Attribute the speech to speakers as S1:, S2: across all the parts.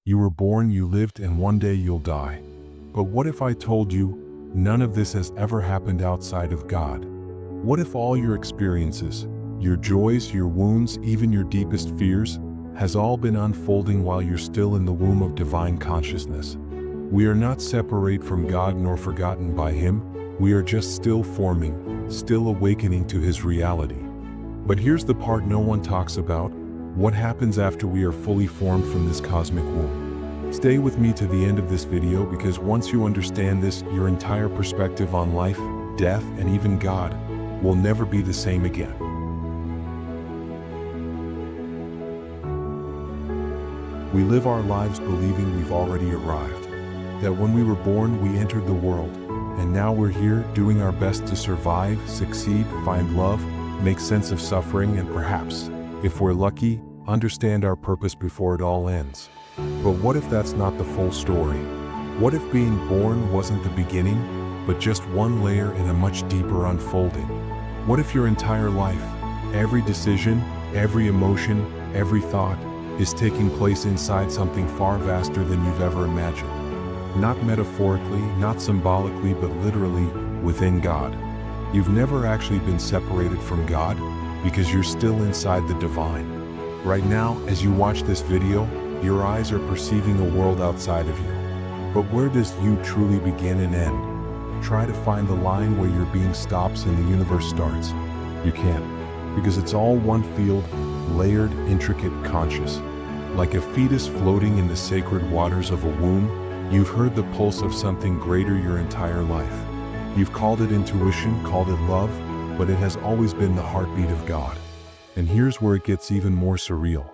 S1: You were born, you lived, and one day you'll die. But what if I told you none of this has ever happened outside of God? What if all your experiences, your joys, your wounds, even your deepest fears, has all been unfolding while you're still in the womb of divine consciousness? We are not separate from God nor forgotten by Him. We are just still forming, still awakening to His reality. But here's the part no one talks about. What happens after we are fully formed from this cosmic womb? Stay with me to the end of this video, because once you understand this, your entire perspective on life, death, and even God will never be the same again. We live our lives believing we've already arrived, that when we were born we entered the world, and now we're here doing our best to survive, succeed, find love, make sense of suffering, and perhaps, if we're lucky, understand our purpose before it all ends. But what if that's not the full story? What if being born wasn't the beginning, but just one layer in a much deeper unfolding? What if your entire life, every decision, every emotion, every thought, is taking place inside something far vaster than you've ever imagined? Not metaphorically, not symbolically, but literally within God. You've never actually been separated from God, because you're still inside the divine. Right now, as you watch this video, your eyes are perceiving a world outside of you. But where does you truly begin and end? Try to find the line where your being stops and the universe starts. You can't, because it's all one field, layered, intricate, conscious. Like a fetus floating in the sacred waters of a womb, you've heard the pulse of something greater your entire life. You've called it intuition, called it love, but it has always been the heartbeat of God. And here's where it gets even more surreal.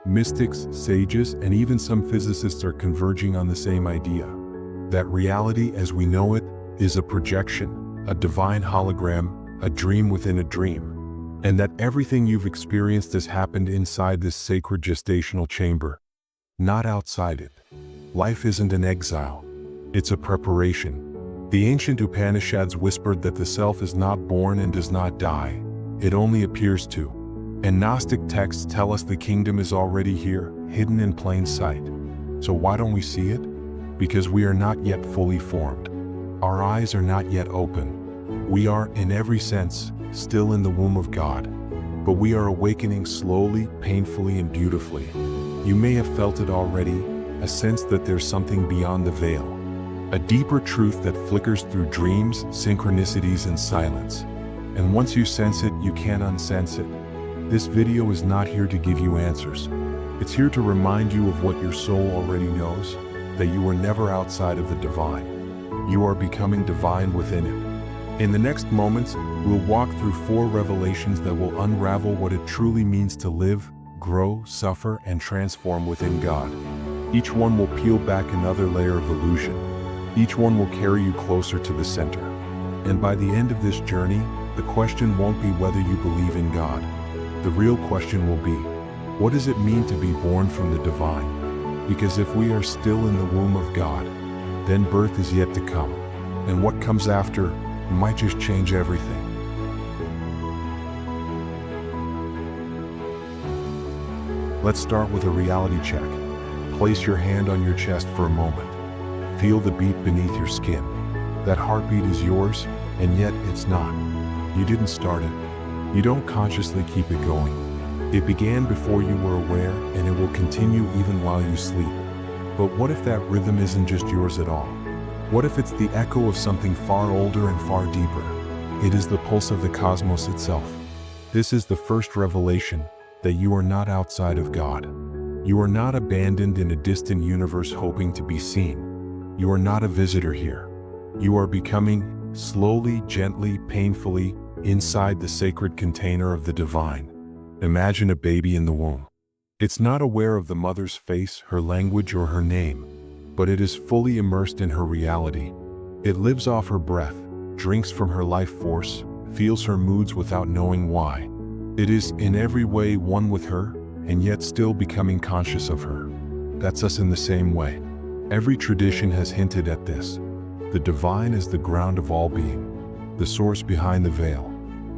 S1: Mystics, sages, and even some physicists are converging on the same idea. That reality as we know it is a projection, a divine hologram, a dream within a dream. And that everything you've experienced has happened inside this sacred gestational chamber, not outside it. Life isn't an exile, it's a preparation. The ancient Upanishads whispered that the self is not born and does not die, it only appears to. And Gnostic texts tell us the kingdom is already here, hidden in plain sight. So why don't we see it? Because we are not yet fully formed. Our eyes are not yet open. We are, in every sense, still in the womb of God. But we are awakening slowly, painfully, and beautifully. You may have felt it already, a sense that there's something beyond the veil. A deeper truth that flickers through dreams, synchronicities, and silence. And once you sense it, you can't unsense it. This video is not here to give you answers. It's here to remind you of what your soul already knows, that you were never outside of the divine. You are becoming divine within it. In the next moments, we'll walk through 4 revelations that will unravel what it truly means to live, grow, suffer, and transform within God. Each one will peel back another layer of illusion. Each one will carry you closer to the center. And by the end of this journey, the question won't be whether you believe in God. The real question will be, what does it mean to be born from the divine? Because if we are still in the womb of God, then birth is yet to come. And what comes after might just change everything. Let's start with a reality check. Place your hand on your chest for a moment. Feel the beat beneath your skin. That heartbeat is yours, and yet it's not. You didn't start it. You don't consciously keep it going. It began before you were aware, and it will continue even while you sleep. But what if that rhythm isn't just yours at all? What if it's the echo of something far older and far deeper? It is the pulse of the cosmos itself. This is the first revelation, that you are not outside of God. You are not abandoned in a distant universe hoping to be seen. You are not a visitor here. You are becoming, slowly, gently, painfully, inside the sacred container of the divine. Imagine a baby in the womb. It's not aware of the mother's face, her language, or her name, but it is fully immersed in her reality. It lives off her breath, drinks from her life force, feels her moods without knowing why. It is in every way one with her, and yet still becoming conscious of her. That's us in the same way. Every tradition has hinted at this. The divine is the ground of all being, the source behind the veil,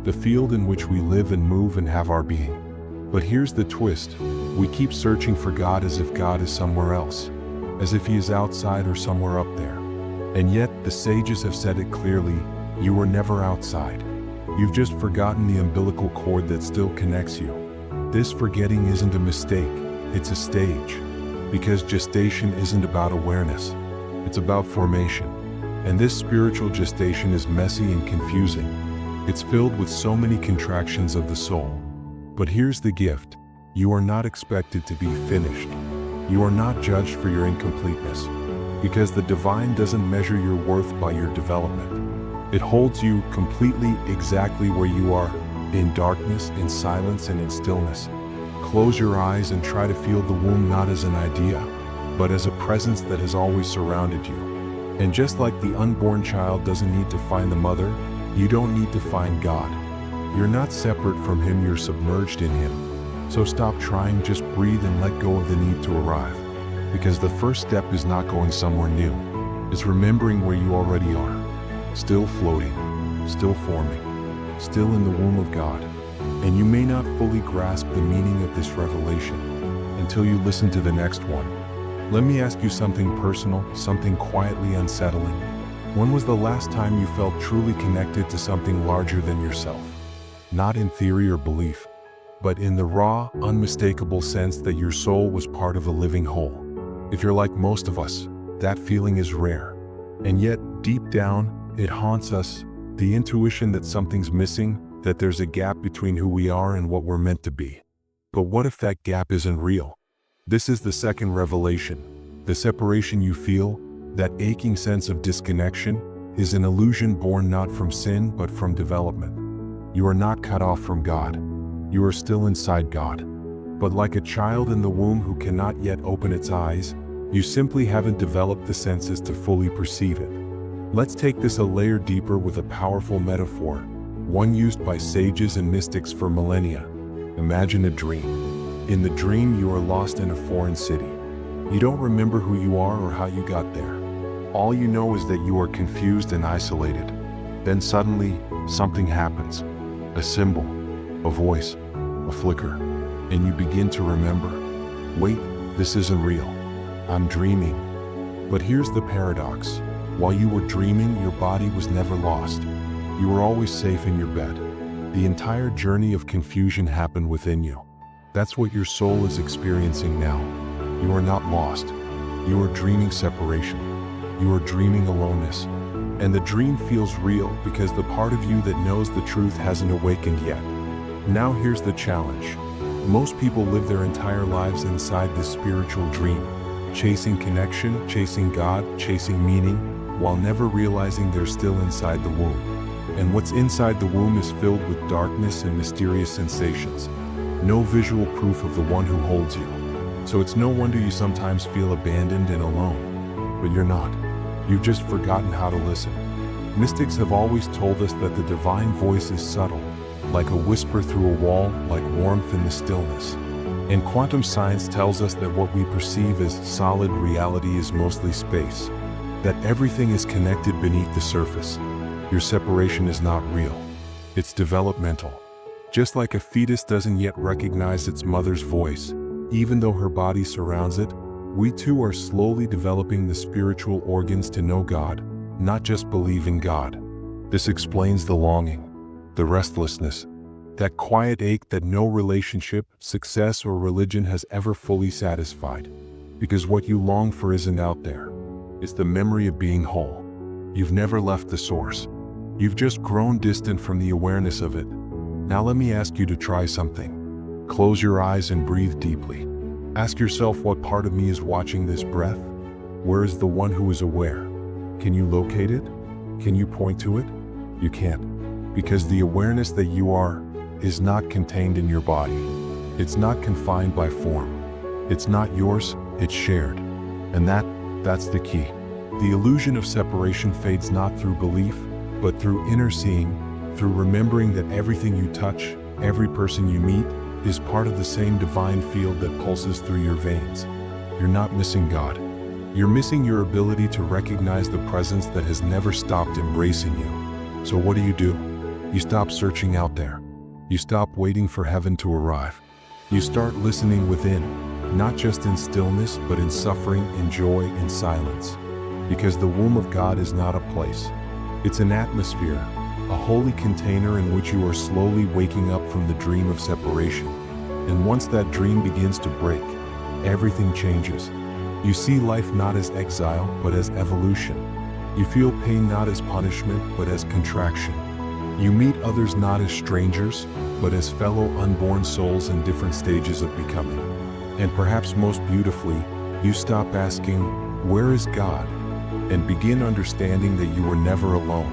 S1: the field in which we live and move and have our being. But here's the twist. We keep searching for God as if God is somewhere else. as if he is outside or somewhere up there. And yet, the sages have said it clearly, you were never outside. You've just forgotten the umbilical cord that still connects you. This forgetting isn't a mistake, it's a stage. Because gestation isn't about awareness, it's about formation. And this spiritual gestation is messy and confusing. It's filled with so many contractions of the soul. But here's the gift. You are not expected to be finished. You are not judged for your incompleteness. Because the divine doesn't measure your worth by your development. It holds you completely exactly where you are, in darkness, in silence, and in stillness. Close your eyes and try to feel the womb not as an idea, but as a presence that has always surrounded you. And just like the unborn child doesn't need to find the mother, you don't need to find God. You're not separate from Him, you're submerged in Him. So stop trying, just breathe and let go of the need to arrive. Because the first step is not going somewhere new. It's remembering where you already are. Still floating, still forming, still in the womb of God. And you may not fully grasp the meaning of this revelation until you listen to the next one. Let me ask you something personal, something quietly unsettling. When was the last time you felt truly connected to something larger than yourself? Not in theory or belief, but in the raw, unmistakable sense that your soul was part of a living whole. If you're like most of us, that feeling is rare. And yet, deep down, it haunts us, the intuition that something's missing, that there's a gap between who we are and what we're meant to be. But what if that gap isn't real? This is the second revelation. The separation you feel, that aching sense of disconnection, is an illusion born not from sin but from development. You are not cut off from God. You are still inside God. But like a child in the womb who cannot yet open its eyes, you simply haven't developed the senses to fully perceive it. Let's take this a layer deeper with a powerful metaphor, one used by sages and mystics for millennia. Imagine a dream. In the dream, you are lost in a foreign city. You don't remember who you are or how you got there. All you know is that you are confused and isolated. Then suddenly, something happens. A symbol, a voice, a flicker, and you begin to remember. Wait, this isn't real. I'm dreaming. But here's the paradox. While you were dreaming, your body was never lost. You were always safe in your bed. The entire journey of confusion happened within you. That's what your soul is experiencing now. You are not lost. You are dreaming separation. You are dreaming aloneness. And the dream feels real because the part of you that knows the truth hasn't awakened yet. Now here's the challenge. Most people live their entire lives inside this spiritual dream, chasing connection, chasing God, chasing meaning, while never realizing they're still inside the womb. And what's inside the womb is filled with darkness and mysterious sensations. No visual proof of the one who holds you. So it's no wonder you sometimes feel abandoned and alone. But you're not. You've just forgotten how to listen. Mystics have always told us that the divine voice is subtle, like a whisper through a wall, like warmth in the stillness. And quantum science tells us that what we perceive as solid reality is mostly space, that everything is connected beneath the surface. Your separation is not real. It's developmental. Just like a fetus doesn't yet recognize its mother's voice, even though her body surrounds it, we too are slowly developing the spiritual organs to know God, not just believe in God. This explains the longing, the restlessness, that quiet ache that no relationship, success, or religion has ever fully satisfied. Because what you long for isn't out there. It's the memory of being whole. You've never left the source. You've just grown distant from the awareness of it. Now let me ask you to try something. Close your eyes and breathe deeply. Ask yourself, what part of me is watching this breath? Where is the one who is aware? Can you locate it? Can you point to it? You can't. Because the awareness that you are is not contained in your body. It's not confined by form. It's not yours, it's shared. And that's the key. The illusion of separation fades not through belief, but through inner seeing, through remembering that everything you touch, every person you meet, is part of the same divine field that pulses through your veins. You're not missing God. You're missing your ability to recognize the presence that has never stopped embracing you. So what do? You stop searching out there. You stop waiting for heaven to arrive. You start listening within, not just in stillness, but in suffering, in joy, in silence. Because the womb of God is not a place. It's an atmosphere, a holy container in which you are slowly waking up from the dream of separation. And once that dream begins to break, everything changes. You see life not as exile, but as evolution. You feel pain not as punishment, but as contraction. You meet others not as strangers, but as fellow unborn souls in different stages of becoming. And perhaps most beautifully, you stop asking, "Where is God?" and begin understanding that you were never alone.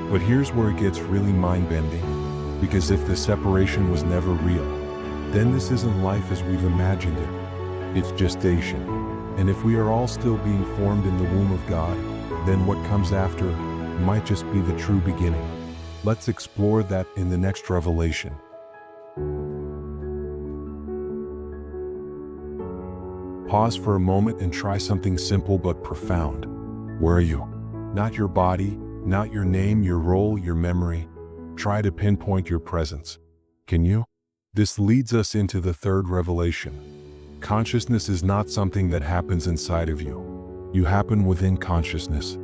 S1: But here's where it gets really mind-bending, because if the separation was never real, then this isn't life as we've imagined it. It's gestation. And if we are all still being formed in the womb of God, then what comes after might just be the true beginning. Let's explore that in the next revelation. Pause for a moment and try something simple but profound. Where are you? Not your body, not your name, your role, your memory. Try to pinpoint your presence. Can you? This leads us into the third revelation. Consciousness is not something that happens inside of you. You happen within consciousness.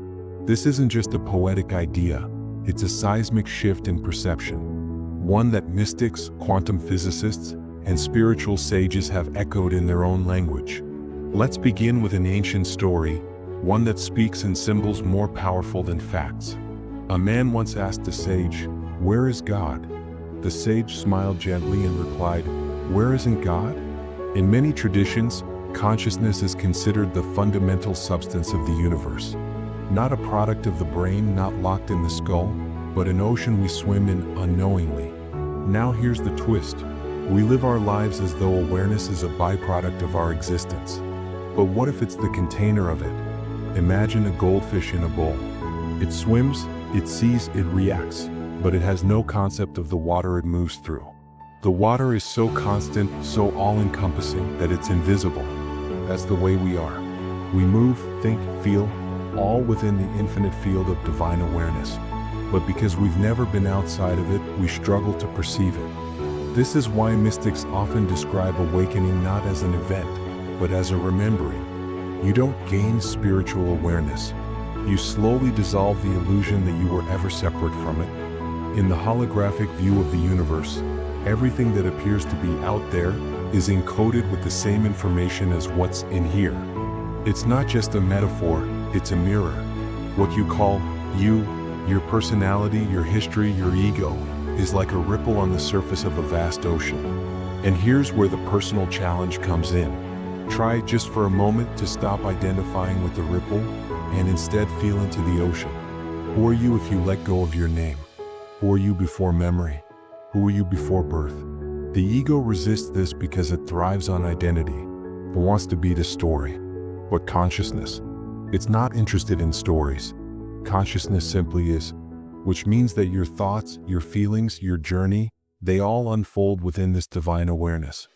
S1: This isn't just a poetic idea. It's a seismic shift in perception. One that mystics, quantum physicists, and spiritual sages have echoed in their own language. Let's begin with an ancient story, one that speaks in symbols more powerful than facts. A man once asked a sage, "Where is God?" The sage smiled gently and replied, "Where isn't God?" In many traditions, consciousness is considered the fundamental substance of the universe. Not a product of the brain, not locked in the skull, but an ocean we swim in unknowingly. Now here's the twist. We live our lives as though awareness is a byproduct of our existence. But what if it's the container of it? Imagine a goldfish in a bowl. It swims, it sees, it reacts, but it has no concept of the water it moves through. The water is so constant, so all-encompassing that it's invisible. That's the way we are. We move, think, feel, all within the infinite field of divine awareness. But because we've never been outside of it, we struggle to perceive it. This is why mystics often describe awakening not as an event, but as a remembering. You don't gain spiritual awareness. You slowly dissolve the illusion that you were ever separate from it. In the holographic view of the universe, everything that appears to be out there is encoded with the same information as what's in here. It's not just a metaphor, it's a mirror. What you call you, your personality, your history, your ego, is like a ripple on the surface of a vast ocean. And here's where the personal challenge comes in. Try just for a moment to stop identifying with the ripple and instead feel into the ocean. Who are you if you let go of your name? Who are you before memory? Who are you before birth? The ego resists this because it thrives on identity, but wants to be the story. But consciousness, it's not interested in stories. Consciousness simply is, which means that your thoughts, your feelings, your journey, they all unfold within this divine awareness.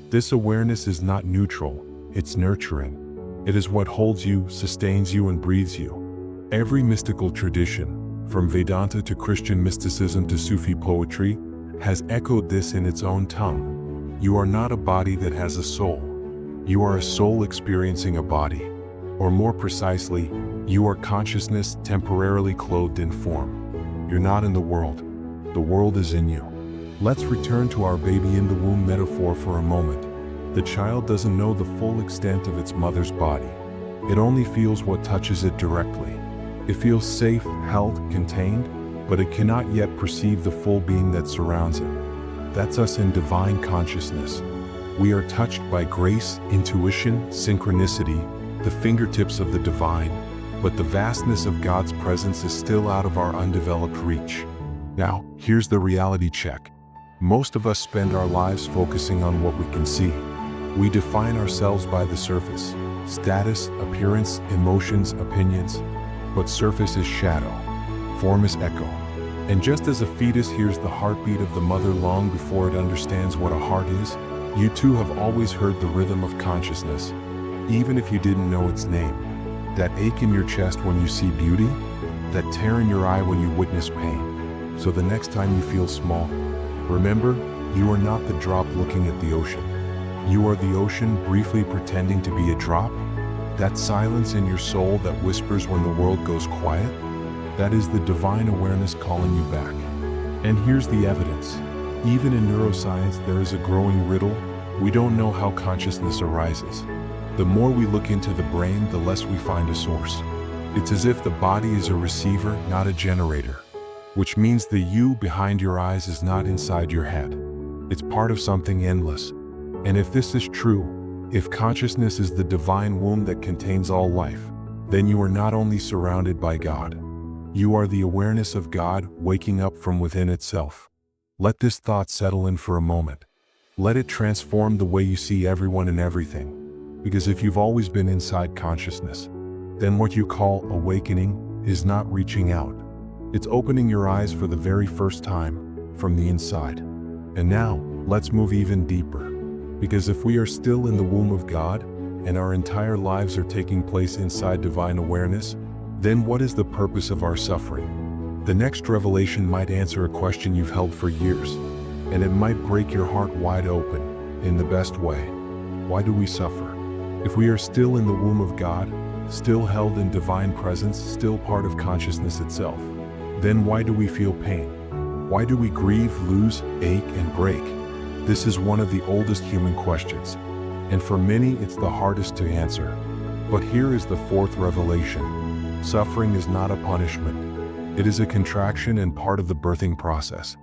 S1: This awareness is not neutral, it's nurturing. It is what holds you, sustains you, and breathes you. Every mystical tradition, from Vedanta to Christian mysticism to Sufi poetry, has echoed this in its own tongue. You are not a body that has a soul. You are a soul experiencing a body. Or more precisely, you are consciousness temporarily clothed in form. You're not in the world. The world is in you. Let's return to our baby in the womb metaphor for a moment. The child doesn't know the full extent of its mother's body. It only feels what touches it directly. It feels safe, held, contained, but it cannot yet perceive the full being that surrounds it. That's us in divine consciousness. We are touched by grace, intuition, synchronicity, the fingertips of the divine, but the vastness of God's presence is still out of our undeveloped reach. Now, here's the reality check. Most of us spend our lives focusing on what we can see. We define ourselves by the surface: status, appearance, emotions, opinions. But surface is shadow, form is echo. And just as a fetus hears the heartbeat of the mother long before it understands what a heart is, you too have always heard the rhythm of consciousness, even if you didn't know its name. That ache in your chest when you see beauty, that tear in your eye when you witness pain. So the next time you feel small, remember, you are not the drop looking at the ocean. You are the ocean briefly pretending to be a drop. That silence in your soul that whispers when the world goes quiet, that is the divine awareness calling you back. And here's the evidence. Even in neuroscience, there is a growing riddle. We don't know how consciousness arises. The more we look into the brain, the less we find a source. It's as if the body is a receiver, not a generator, which means the you behind your eyes is not inside your head. It's part of something endless. And if this is true, if consciousness is the divine womb that contains all life, then you are not only surrounded by God, you are the awareness of God waking up from within itself. Let this thought settle in for a moment. Let it transform the way you see everyone and everything. Because if you've always been inside consciousness, then what you call awakening is not reaching out. It's opening your eyes for the very first time from the inside. And now, let's move even deeper. Because if we are still in the womb of God, and our entire lives are taking place inside divine awareness, then what is the purpose of our suffering? The next revelation might answer a question you've held for years, and it might break your heart wide open in the best way. Why do we suffer? If we are still in the womb of God, still held in divine presence, still part of consciousness itself, then why do we feel pain? Why do we grieve, lose, ache, and break? This is one of the oldest human questions, and for many it's the hardest to answer. But here is the fourth revelation. Suffering is not a punishment. It is a contraction and part of the birthing process.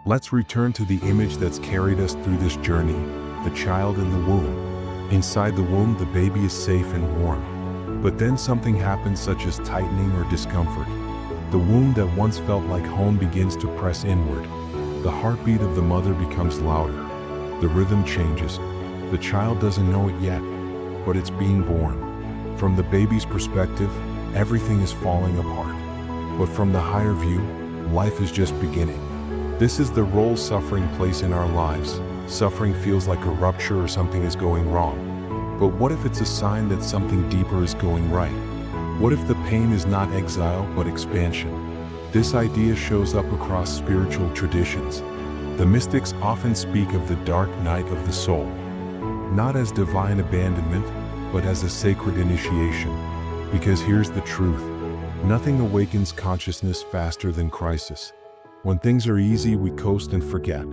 S1: Let's return to the image that's carried us through this journey, the child in the womb. Inside the womb, the baby is safe and warm. But then something happens, such as tightening or discomfort. The womb that once felt like home begins to press inward. The heartbeat of the mother becomes louder. The rhythm changes. The child doesn't know it yet, but it's being born. From the baby's perspective, everything is falling apart. But from the higher view, life is just beginning. This is the role suffering plays in our lives. Suffering feels like a rupture or something is going wrong. But what if it's a sign that something deeper is going right? What if the pain is not exile but expansion? This idea shows up across spiritual traditions. The mystics often speak of the dark night of the soul, not as divine abandonment, but as a sacred initiation. Because here's the truth. Nothing awakens consciousness faster than crisis. When things are easy, we coast and forget.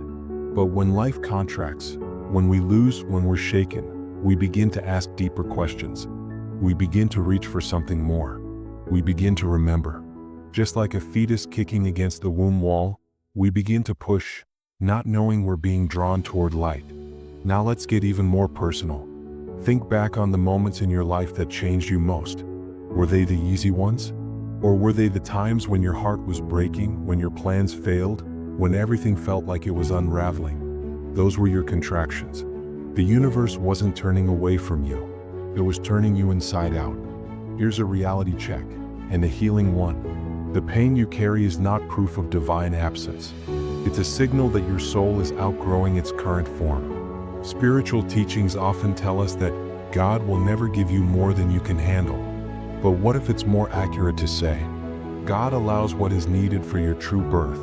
S1: But when life contracts, when we lose, when we're shaken, we begin to ask deeper questions. We begin to reach for something more. We begin to remember. Just like a fetus kicking against the womb wall, we begin to push, not knowing we're being drawn toward light. Now let's get even more personal. Think back on the moments in your life that changed you most. Were they the easy ones? Or were they the times when your heart was breaking, when your plans failed, when everything felt like it was unraveling? Those were your contractions. The universe wasn't turning away from you. It was turning you inside out. Here's a reality check, and a healing one. The pain you carry is not proof of divine absence. It's a signal that your soul is outgrowing its current form. Spiritual teachings often tell us that God will never give you more than you can handle. But what if it's more accurate to say, God allows what is needed for your true birth?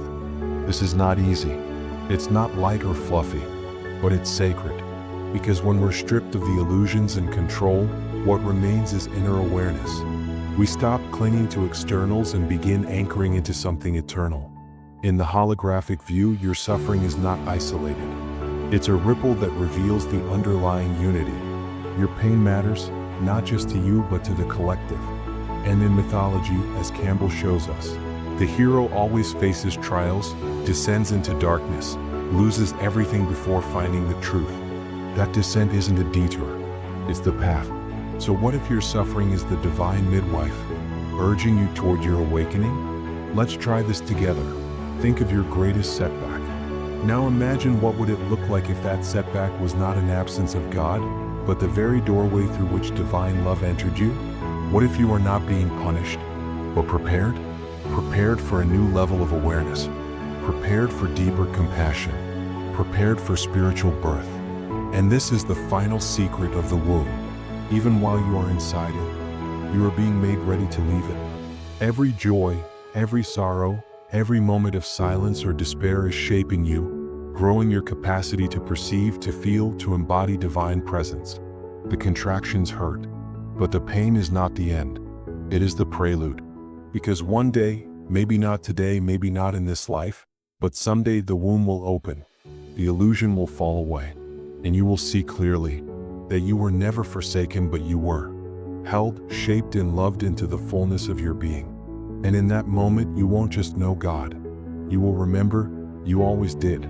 S1: This is not easy. It's not light or fluffy, but it's sacred. Because when we're stripped of the illusions and control, what remains is inner awareness. We stop clinging to externals and begin anchoring into something eternal. In the holographic view, your suffering is not isolated. It's a ripple that reveals the underlying unity. Your pain matters, not just to you but to the collective. And in mythology, as Campbell shows us, the hero always faces trials, descends into darkness, loses everything before finding the truth. That descent isn't a detour, it's the path. So what if your suffering is the divine midwife, urging you toward your awakening? Let's try this together. Think of your greatest setback. Now imagine what would it look like if that setback was not an absence of God, but the very doorway through which divine love entered you? What if you are not being punished, but prepared? Prepared for a new level of awareness, prepared for deeper compassion, prepared for spiritual birth. And this is the final secret of the womb. Even while you are inside it, you are being made ready to leave it. Every joy, every sorrow, every moment of silence or despair is shaping you, growing your capacity to perceive, to feel, to embody divine presence. The contractions hurt, but the pain is not the end. It is the prelude. Because one day, maybe not today, maybe not in this life, but someday the womb will open, the illusion will fall away, and you will see clearly that you were never forsaken, but you were held, shaped, and loved into the fullness of your being. And in that moment, you won't just know God, you will remember you always did.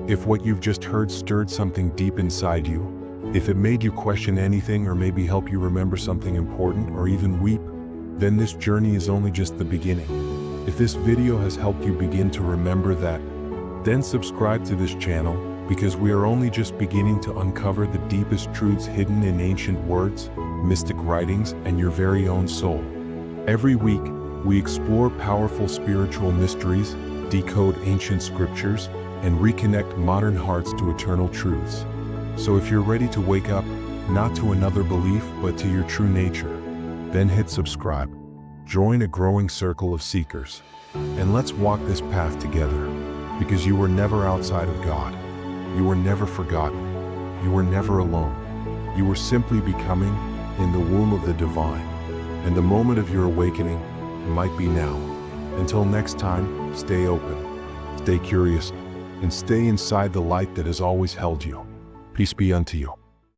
S1: If what you've just heard stirred something deep inside you, if it made you question anything or maybe help you remember something important or even weep, then this journey is only just the beginning. If this video has helped you begin to remember that, then subscribe to this channel, because we are only just beginning to uncover the deepest truths hidden in ancient words, mystic writings, and your very own soul. Every week, we explore powerful spiritual mysteries, decode ancient scriptures, and reconnect modern hearts to eternal truths. So if you're ready to wake up, not to another belief, but to your true nature, then hit subscribe. Join a growing circle of seekers, and let's walk this path together, because you were never outside of God. You were never forgotten. You were never alone. You were simply becoming in the womb of the divine, and the moment of your awakening might be now. Until next time, stay open, stay curious, and stay inside the light that has always held you. Peace be unto you.